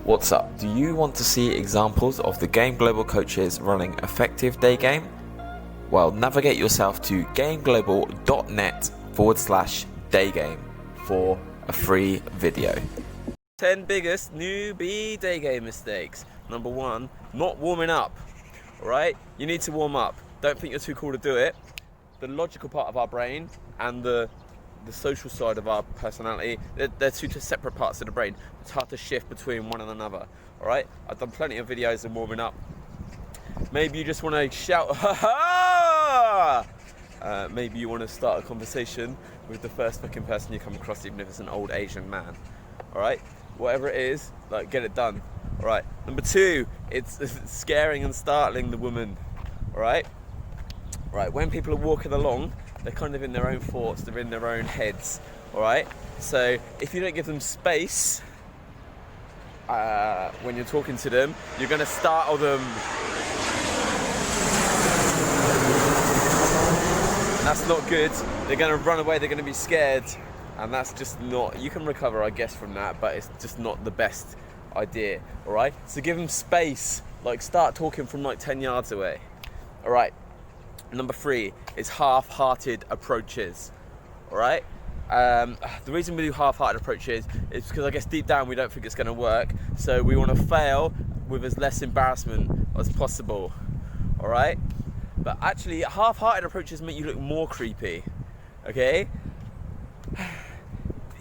What's up? Do you want to see examples of the Game Global coaches running effective day game? Well, navigate yourself to gameglobal.net/daygame for a free video. 10 biggest newbie day game mistakes. Number 1, not warming up. Alright? You need to warm up. Don't think you're too cool to do it. The logical part of our brain and the social side of our personality, they're two separate parts of the brain. It's hard to shift between one and another. Alright? I've done plenty of videos on warming up. Maybe you just want to shout, ha ha! Maybe you want to start a conversation with the first fucking person you come across, even if it's an old Asian man. Alright? Whatever it is, like, get it done. Alright? Number 2, it's scaring and startling the woman. Alright? Right, when people are walking along, they're kind of in their own thoughts, they're in their own heads, alright? So if you don't give them space when you're talking to them, you're going to startle them. And that's not good. They're going to run away, they're going to be scared, and that's just not, you can recover, I guess, from that, but it's just not the best idea, alright? So give them space, like start talking from like 10 yards away, alright? Number 3 is half-hearted approaches, all right? The reason we do half-hearted approaches is because I guess deep down we don't think it's going to work, so we want to fail with as less embarrassment as possible, all right? But actually, half-hearted approaches make you look more creepy, okay?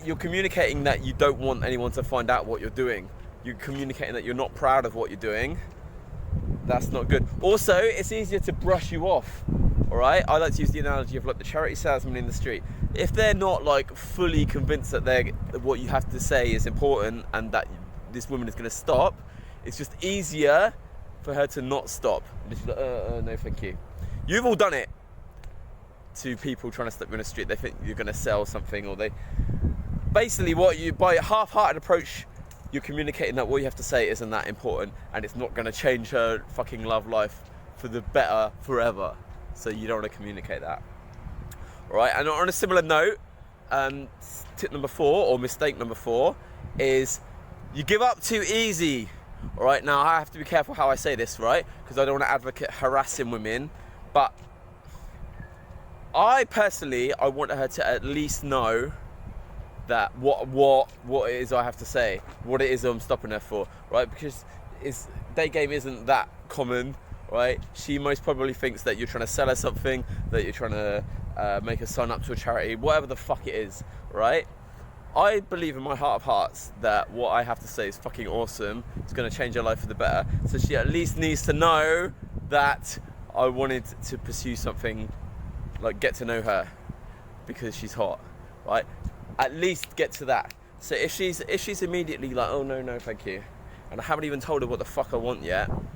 You're communicating that you don't want anyone to find out what you're doing. You're communicating that you're not proud of what you're doing. That's not good. Also, it's easier to brush you off, all right? I like to use the analogy of like the charity salesman in the street. If they're not like fully convinced that what you have to say is important and that this woman is going to stop, it's just easier for her to not stop. Just like, no, thank you. You've all done it to people trying to stop you in the street. They think you're going to sell something, or they basically by a half-hearted approach, you're communicating that what you have to say isn't that important and it's not going to change her fucking love life for the better forever. So you don't want to communicate that. Alright, and on a similar note, tip number 4, or mistake number 4, is you give up too easy. Alright, now I have to be careful how I say this, right? Because I don't want to advocate harassing women, but I personally want her to at least know that what it is I have to say, what it is I'm stopping her for, right? Because day game isn't that common, right? She most probably thinks that you're trying to sell her something, that you're trying to make her sign up to a charity, whatever the fuck it is, right? I believe in my heart of hearts that what I have to say is fucking awesome. It's going to change her life for the better. So she at least needs to know that I wanted to pursue something, like get to know her because she's hot, right? At least get to that. So if she's immediately like, oh no, thank you, and I haven't even told her what the fuck I want yet, I'm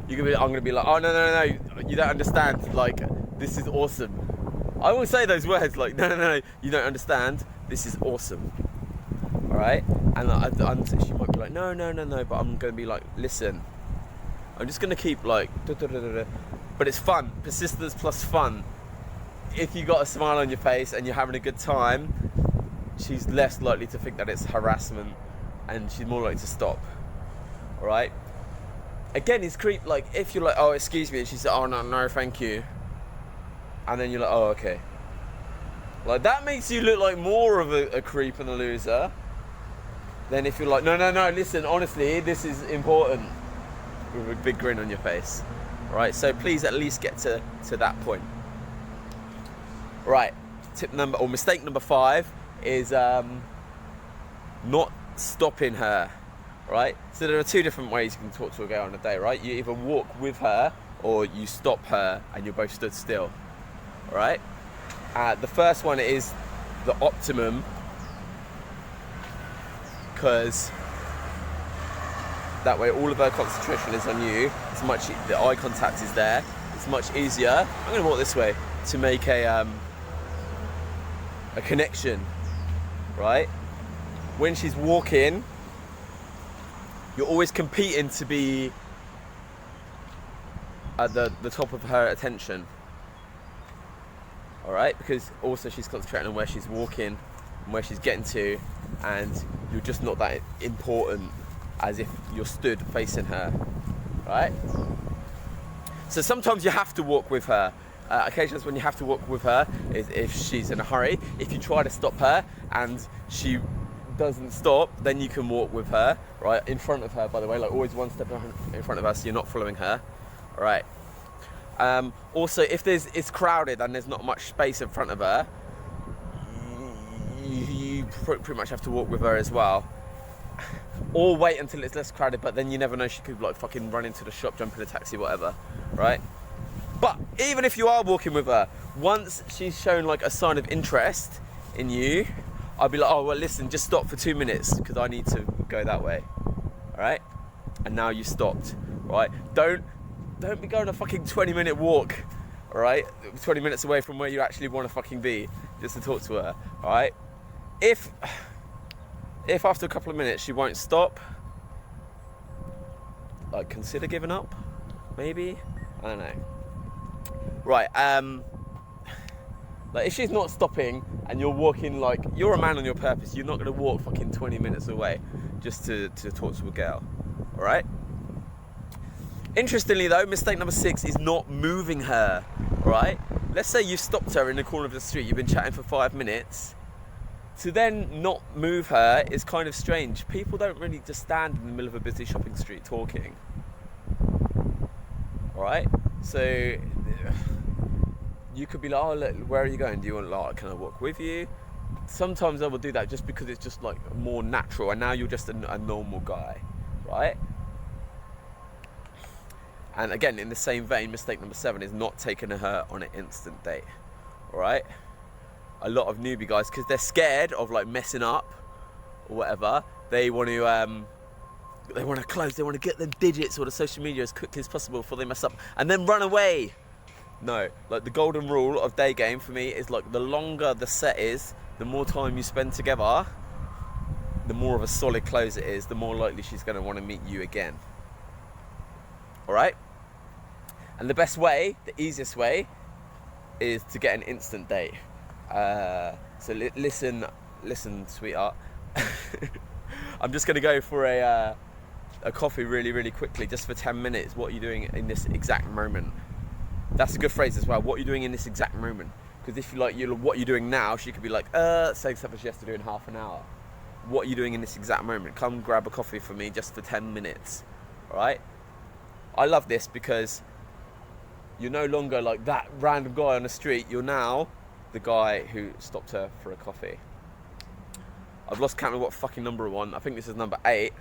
gonna be like, oh no, you don't understand. Like, this is awesome. I will say those words like, no, you don't understand. This is awesome. All right, and she might be like, no, but I'm gonna be like, listen, I'm just gonna keep like, but it's fun. Persistence plus fun. If you got a smile on your face and you're having a good time, she's less likely to think that it's harassment, and she's more likely to stop. All right. Again, it's creep. Like if you're like, oh, excuse me, and she said, oh no, thank you, and then you're like, oh, okay. Like that makes you look like more of a creep and a loser than if you're like, no, listen, honestly, this is important, with a big grin on your face. All right. So please at least get to that point. Right, mistake number 5 is not stopping her, right? So there are 2 different ways you can talk to a girl on a day, right? You either walk with her or you stop her and you're both stood still, all right? The first one is the optimum, because that way all of her concentration is on you. The eye contact is there. It's much easier. I'm going to walk this way to make a connection, right? When she's walking, you're always competing to be at the top of her attention, all right? Because also she's concentrating on where she's walking and where she's getting to, and you're just not that important as if you're stood facing her, right? So sometimes you have to walk with her. Occasions when you have to walk with her is if she's in a hurry. If you try to stop her and she doesn't stop, then you can walk with her, right? In front of her, by the way, like always one step in front of her so you're not following her, all right? Also, if it's crowded and there's not much space in front of her, you pretty much have to walk with her as well. Or wait until it's less crowded, but then you never know, she could like fucking run into the shop, jump in a taxi, whatever, right? But even if you are walking with her, once she's shown like a sign of interest in you, I'll be like, oh, well, listen, just stop for 2 minutes because I need to go that way, all right? And now you stopped, right? Don't be going a fucking 20-minute walk, all right? 20 minutes away from where you actually want to fucking be just to talk to her, all right? If after a couple of minutes she won't stop, like consider giving up, maybe? I don't know. Right, like if she's not stopping and you're walking, like you're a man on your purpose, you're not going to walk fucking 20 minutes away just to talk to a girl, all right? Interestingly though, mistake number 6 is not moving her, right? Let's say you've stopped her in the corner of the street, you've been chatting for 5 minutes. To then not move her is kind of strange. People don't really just stand in the middle of a busy shopping street talking, all right? So you could be like, oh look, where are you going? Do you want, like, can I walk with you? Sometimes I will do that just because it's just like more natural, and now you're just a normal guy, right? And again, in the same vein, mistake number 7 is not taking her on an instant date, all right? A lot of newbie guys, because they're scared of like messing up or whatever, they want to close, they want to get them digits or the social media as quickly as possible before they mess up and then run away. No, like the golden rule of Daygame for me is like the longer the set is, the more time you spend together, the more of a solid close it is, the more likely she's going to want to meet you again. All right? And the best way, the easiest way, is to get an instant date. So listen, sweetheart. I'm just going to go for a coffee really quickly, just for 10 minutes. What are you doing in this exact moment? That's a good phrase as well. What are you doing in this exact moment? Because if you like, what you're doing now, she could be like, say something she has to do in half an hour. What are you doing in this exact moment? Come grab a coffee for me just for 10 minutes. All right? I love this because you're no longer like that random guy on the street. You're now the guy who stopped her for a coffee. I've lost count of what fucking number one. I think this is number 8.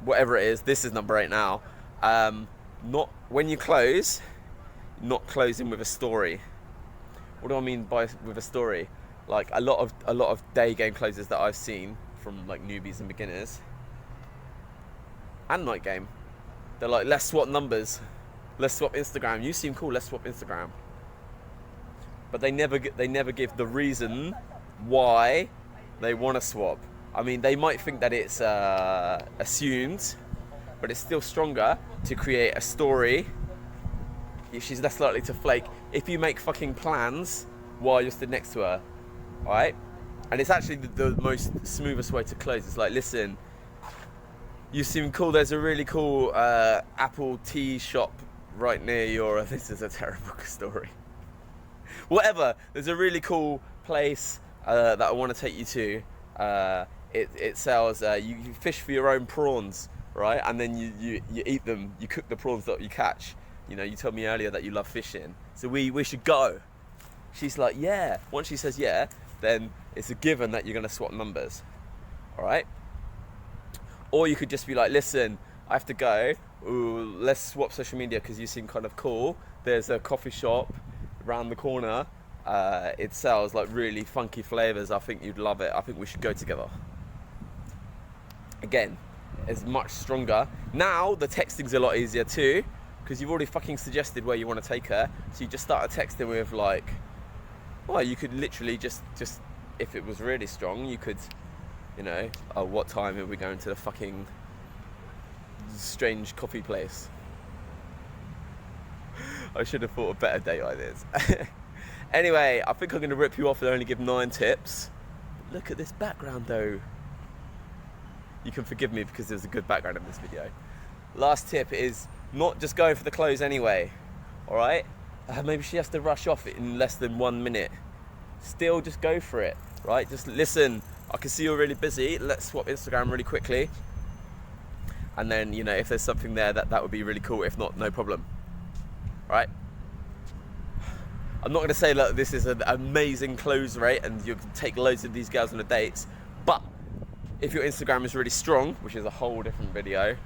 Whatever it is, this is number 8 now. Not when you close, not closing with a story. What do I mean by with a story? Like a lot of day game closes that I've seen from like newbies and beginners and night game, they're like, let's swap numbers, let's swap Instagram. You seem cool, let's swap Instagram. But they never give the reason why they want to swap. I mean, they might think that it's assumed, but it's still stronger to create a story. She's less likely to flake if you make fucking plans while you're stood next to her, all right? And it's actually the most smoothest way to close. It's like, listen, you seem cool. There's a really cool apple tea shop right near your... This is a terrible story. Whatever. There's a really cool place that I want to take you to. It sells... you fish for your own prawns, right? And then you eat them. You cook the prawns that you catch. You know, you told me earlier that you love fishing. So we should go. She's like, yeah. Once she says yeah, then it's a given that you're going to swap numbers. All right? Or you could just be like, listen, I have to go. Ooh, let's swap social media because you seem kind of cool. There's a coffee shop around the corner. It sells like really funky flavors. I think you'd love it. I think we should go together. Again, it's much stronger. Now the texting's a lot easier too, because you've already fucking suggested where you want to take her. So you just start texting with like, well, you could literally just if it was really strong, you could, you know, oh, what time are we going to the fucking strange coffee place? I should have thought of better date ideas. Anyway, I think I'm going to rip you off and only give 9 tips. But look at this background though. you can forgive me because there's a good background in this video. Last tip is not just going for the close anyway, all right? Maybe she has to rush off in less than 1 minute. Still just go for it, right? Just listen, I can see you're really busy. Let's swap Instagram really quickly. And then, you know, if there's something there, that would be really cool. If not, no problem, right? I'm not gonna say, look, this is an amazing close rate and you can take loads of these girls on the dates, but if your Instagram is really strong, which is a whole different video,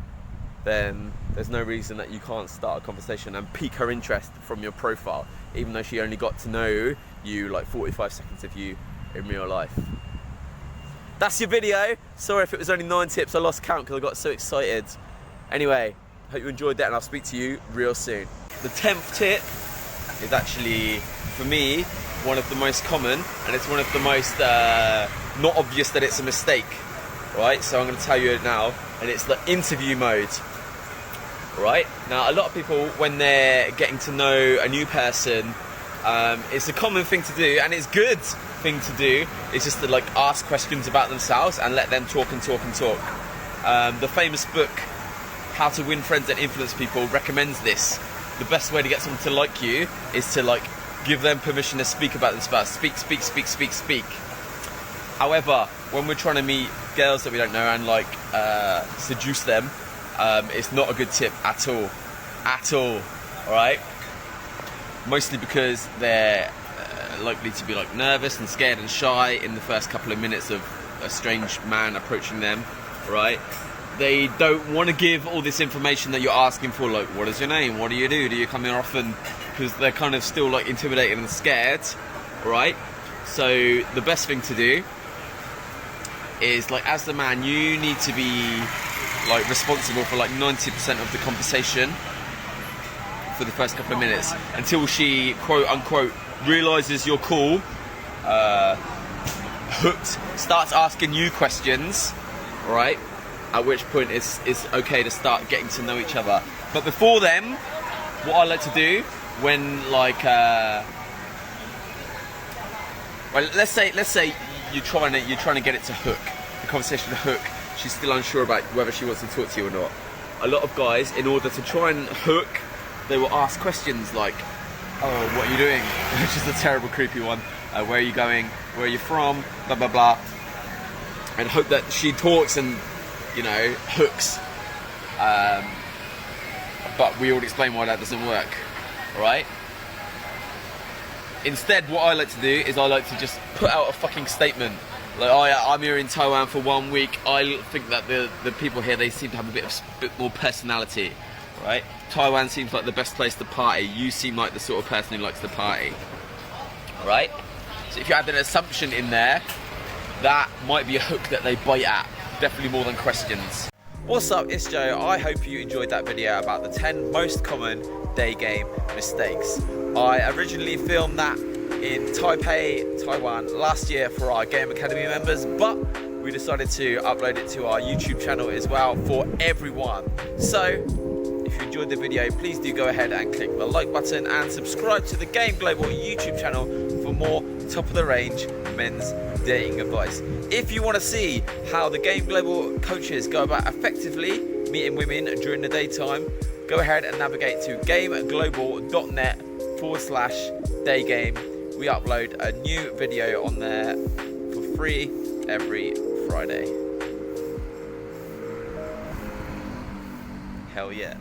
then there's no reason that you can't start a conversation and pique her interest from your profile, even though she only got to know you like 45 seconds of you in real life. That's your video. Sorry if it was only 9 tips, I lost count because I got so excited. Anyway, hope you enjoyed that and I'll speak to you real soon. The 10th tip is actually, for me, one of the most common, and it's one of the most not obvious that it's a mistake, right? So I'm going to tell you it now, and it's the interview mode, right? Now, a lot of people, when they're getting to know a new person, it's a common thing to do, and it's good thing to do, is just to like ask questions about themselves and let them talk and talk and talk. The famous book, How to Win Friends and Influence People, recommends this. The best way to get someone to like you is to like give them permission to speak about themselves. Speak, speak, speak, speak, speak. However, when we're trying to meet girls that we don't know and like seduce them, it's not a good tip at all. At all, alright? Mostly because they're likely to be like nervous and scared and shy in the first couple of minutes of a strange man approaching them, right? They don't want to give all this information that you're asking for, like, what is your name? What do? Do you come here often? Because they're kind of still like intimidated and scared, right? So the best thing to do is, like, as the man, you need to be like responsible for like 90% of the conversation for the first couple of minutes until she, quote unquote, realizes you're cool, hooked, starts asking you questions, right? At which point it's okay to start getting to know each other. But before then, what I like to do when like well, let's say you're trying to get it to hook, the conversation to hook. She's still unsure about whether she wants to talk to you or not. A lot of guys, in order to try and hook, they will ask questions like, oh, what are you doing? Which is a terrible, creepy one. Where are you going? Where are you from? Blah, blah, blah. And hope that she talks and, you know, hooks. But we already explained why that doesn't work, alright? Instead, what I like to do is I like to just put out a fucking statement. Like, oh yeah, I'm here in Taiwan for 1 week. I think that the people here, they seem to have a bit more personality, right? Taiwan seems like the best place to party. You seem like the sort of person who likes to party, right? So if you add an assumption in there, that might be a hook that they bite at. Definitely more than questions. What's up, it's Joe. I hope you enjoyed that video about the 10 most common day game mistakes. I originally filmed that in Taipei, Taiwan last year for our Game Academy members, but we decided to upload it to our YouTube channel as well for everyone. So if you enjoyed the video, please do go ahead and click the like button and subscribe to the Game Global YouTube channel for more top of the range men's dating advice. If you want to see how the Game Global coaches go about effectively meeting women during the daytime, go ahead and navigate to gameglobal.net/daygame. We upload a new video on there for free every Friday. Hell yeah.